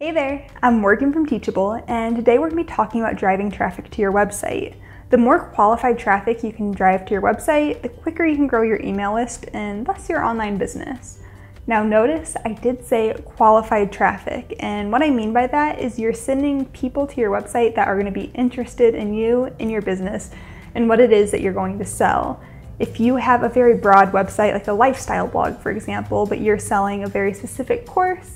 Hey there, I'm Morgan from Teachable, and today we're going to be talking about driving traffic to your website. The more qualified traffic you can drive to your website, the quicker you can grow your email list and thus your online business. Now notice I did say qualified traffic, and what I mean by that is you're sending people to your website that are going to be interested in you, in your business, and what it is that you're going to sell. If you have a very broad website, like a lifestyle blog for example, but you're selling a very specific course,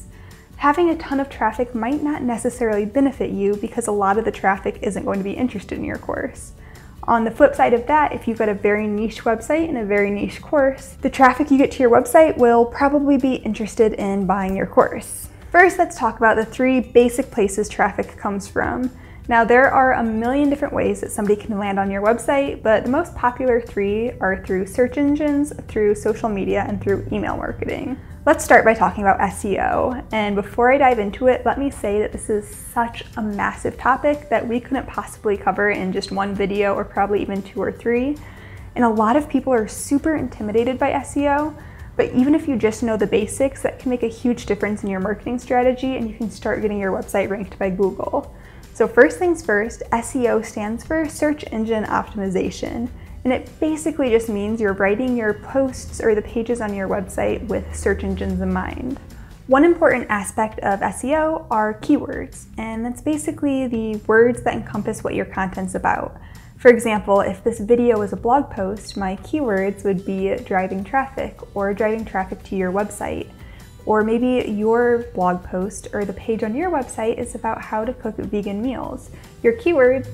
having a ton of traffic might not necessarily benefit you because a lot of the traffic isn't going to be interested in your course. On the flip side of that, if you've got a very niche website and a very niche course, the traffic you get to your website will probably be interested in buying your course. First, let's talk about the 3 basic places traffic comes from. Now, there are a million different ways that somebody can land on your website, but the most popular 3 are through search engines, through social media, and through email marketing. Let's start by talking about SEO, and before I dive into it, let me say that this is such a massive topic that we couldn't possibly cover in just one video or probably even 2 or 3, and a lot of people are super intimidated by SEO, but even if you just know the basics, that can make a huge difference in your marketing strategy and you can start getting your website ranked by Google. So first things first, SEO stands for Search Engine Optimization. And it basically just means you're writing your posts or the pages on your website with search engines in mind. One important aspect of SEO are keywords, and that's basically the words that encompass what your content's about. For example, if this video is a blog post, my keywords would be driving traffic or driving traffic to your website. Or maybe your blog post or the page on your website is about how to cook vegan meals. Your keyword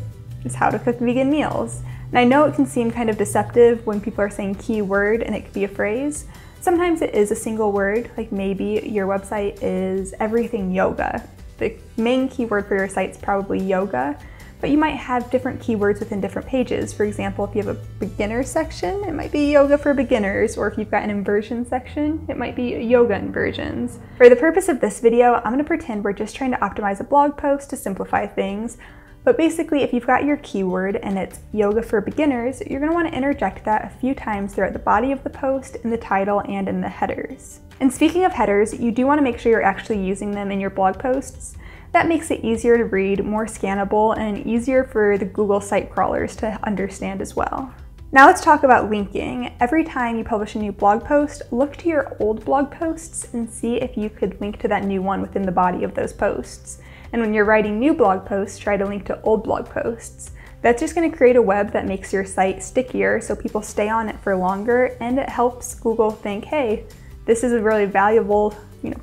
is how to cook vegan meals. And I know it can seem kind of deceptive when people are saying keyword and it could be a phrase. Sometimes it is a single word, like maybe your website is everything yoga. The main keyword for your site is probably yoga, but you might have different keywords within different pages. For example, if you have a beginner section, it might be yoga for beginners, or if you've got an inversion section, it might be yoga inversions. For the purpose of this video, I'm going to pretend we're just trying to optimize a blog post to simplify things. But basically, if you've got your keyword and it's yoga for beginners, you're going to want to interject that a few times throughout the body of the post, in the title, and in the headers. And speaking of headers, you do want to make sure you're actually using them in your blog posts. That makes it easier to read, more scannable, and easier for the Google site crawlers to understand as well. Now let's talk about linking. Every time you publish a new blog post, look to your old blog posts and see if you could link to that new one within the body of those posts. And when you're writing new blog posts, try to link to old blog posts. That's just going to create a web that makes your site stickier so people stay on it for longer, and it helps Google think, hey, this is a really valuable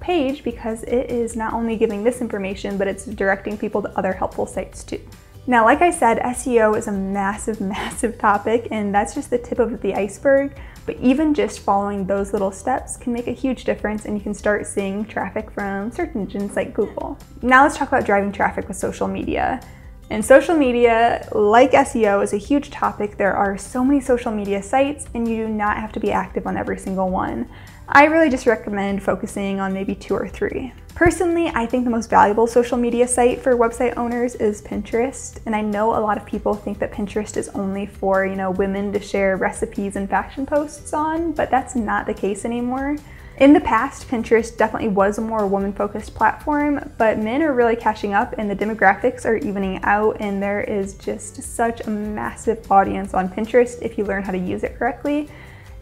page because it is not only giving this information, but it's directing people to other helpful sites too. Now, like I said, SEO is a massive, massive topic, and that's just the tip of the iceberg. But even just following those little steps can make a huge difference, and you can start seeing traffic from search engines like Google. Now let's talk about driving traffic with social media. And social media, like SEO, is a huge topic. There are so many social media sites, and you do not have to be active on every single one. I really just recommend focusing on maybe 2 or 3. Personally, I think the most valuable social media site for website owners is Pinterest, and I know a lot of people think that Pinterest is only for, women to share recipes and fashion posts on, but that's not the case anymore. In the past, Pinterest definitely was a more woman-focused platform, but men are really catching up and the demographics are evening out, and there is just such a massive audience on Pinterest if you learn how to use it correctly.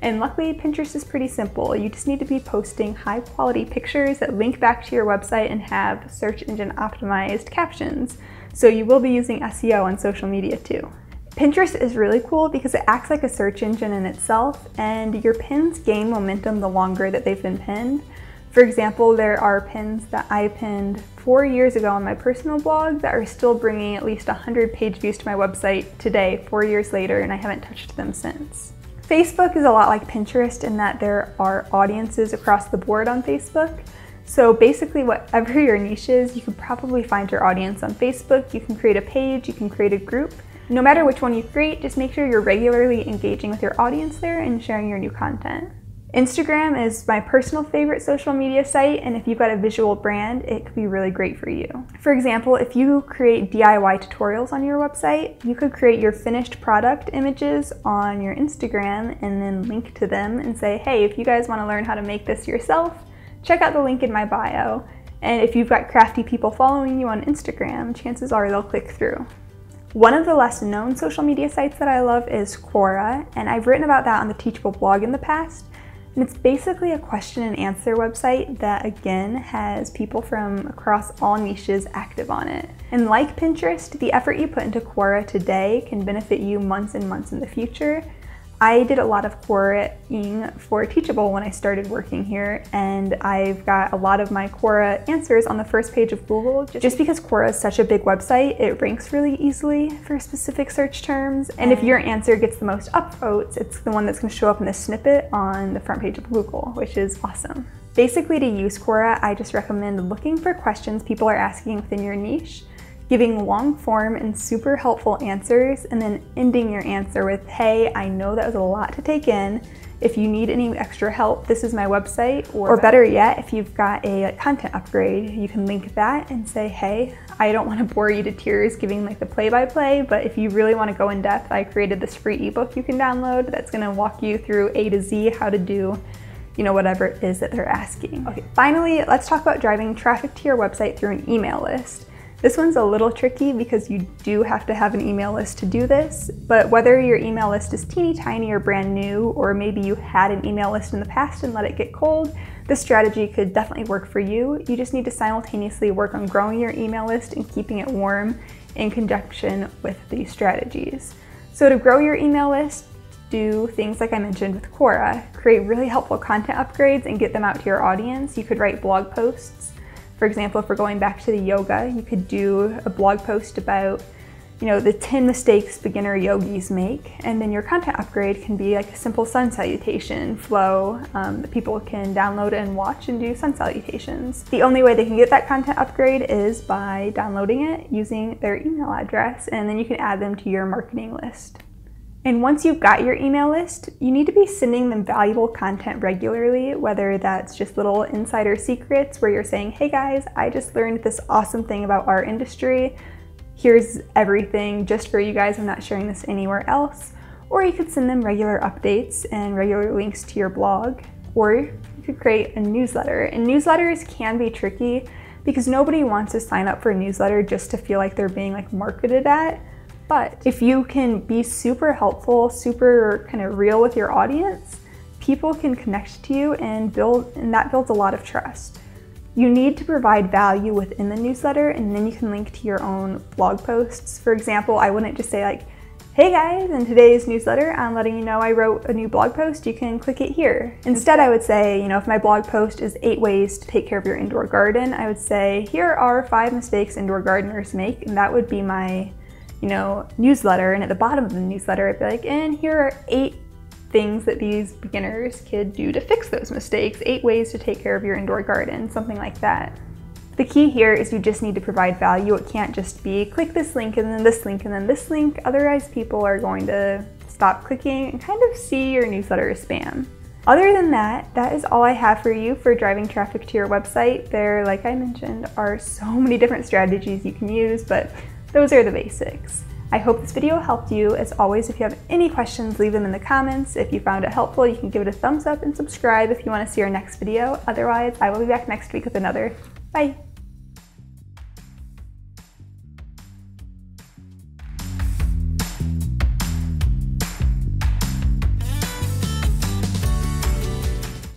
And luckily, Pinterest is pretty simple. You just need to be posting high-quality pictures that link back to your website and have search engine optimized captions. So you will be using SEO on social media too. Pinterest is really cool because it acts like a search engine in itself, and your pins gain momentum the longer that they've been pinned. For example, there are pins that I pinned 4 years ago on my personal blog that are still bringing at least 100 page views to my website today, 4 years later, and I haven't touched them since. Facebook is a lot like Pinterest in that there are audiences across the board on Facebook. So basically, whatever your niche is, you can probably find your audience on Facebook. You can create a page, you can create a group. No matter which one you create, just make sure you're regularly engaging with your audience there and sharing your new content. Instagram is my personal favorite social media site, and if you've got a visual brand, it could be really great for you. For example, if you create DIY tutorials on your website, you could create your finished product images on your Instagram and then link to them and say, hey, if you guys want to learn how to make this yourself, check out the link in my bio. And if you've got crafty people following you on Instagram, chances are they'll click through. One of the less known social media sites that I love is Quora, and I've written about that on the Teachable blog in the past. And it's basically a question and answer website that, again, has people from across all niches active on it. And like Pinterest, the effort you put into Quora today can benefit you months and months in the future. I did a lot of Quora-ing for Teachable when I started working here, and I've got a lot of my Quora answers on the first page of Google. Just because Quora is such a big website, it ranks really easily for specific search terms. And if your answer gets the most upvotes, it's the one that's going to show up in the snippet on the front page of Google, which is awesome. Basically, to use Quora, I just recommend looking for questions people are asking within your niche, giving long form and super helpful answers, and then ending your answer with, hey, I know that was a lot to take in. If you need any extra help, this is my website. Or better yet, if you've got a content upgrade, you can link that and say, hey, I don't want to bore you to tears giving like the play-by-play, but if you really want to go in depth, I created this free ebook you can download that's going to walk you through A to Z how to do, you know, whatever it is that they're asking. Okay, finally, let's talk about driving traffic to your website through an email list. This one's a little tricky because you do have to have an email list to do this, but whether your email list is teeny tiny or brand new, or maybe you had an email list in the past and let it get cold, this strategy could definitely work for you. You just need to simultaneously work on growing your email list and keeping it warm in conjunction with these strategies. So to grow your email list, do things like I mentioned with Quora. Create really helpful content upgrades and get them out to your audience. You could write blog posts. For example, if we're going back to the yoga, you could do a blog post about, you know, the 10 mistakes beginner yogis make, and then your content upgrade can be like a simple sun salutation flow that people can download and watch and do sun salutations. The only way they can get that content upgrade is by downloading it using their email address, and then you can add them to your marketing list. And once you've got your email list, you need to be sending them valuable content regularly, whether that's just little insider secrets where you're saying, hey guys, I just learned this awesome thing about our industry. Here's everything just for you guys. I'm not sharing this anywhere else. Or you could send them regular updates and regular links to your blog. Or you could create a newsletter. And newsletters can be tricky because nobody wants to sign up for a newsletter just to feel like they're being like marketed at. But if you can be super helpful, super kind of real with your audience, people can connect to you and that builds a lot of trust. You need to provide value within the newsletter, and then you can link to your own blog posts. For example, I wouldn't just say like, hey guys, in today's newsletter, I'm letting you know I wrote a new blog post, you can click it here. Instead, I would say, you know, if my blog post is 8 ways to take care of your indoor garden, I would say, here are 5 mistakes indoor gardeners make, and that would be my, you know, newsletter. And at the bottom of the newsletter, I'd be like, and here are 8 things that these beginners could do to fix those mistakes, 8 ways to take care of your indoor garden, something like that. The key here is you just need to provide value. It can't just be click this link and then this link and then this link. Otherwise, people are going to stop clicking and kind of see your newsletter as spam. Other than that, that is all I have for you for driving traffic to your website. There, like I mentioned, are so many different strategies you can use, but those are the basics. I hope this video helped you. As always, if you have any questions, leave them in the comments. If you found it helpful, you can give it a thumbs up and subscribe if you want to see our next video. Otherwise, I will be back next week with another. Bye!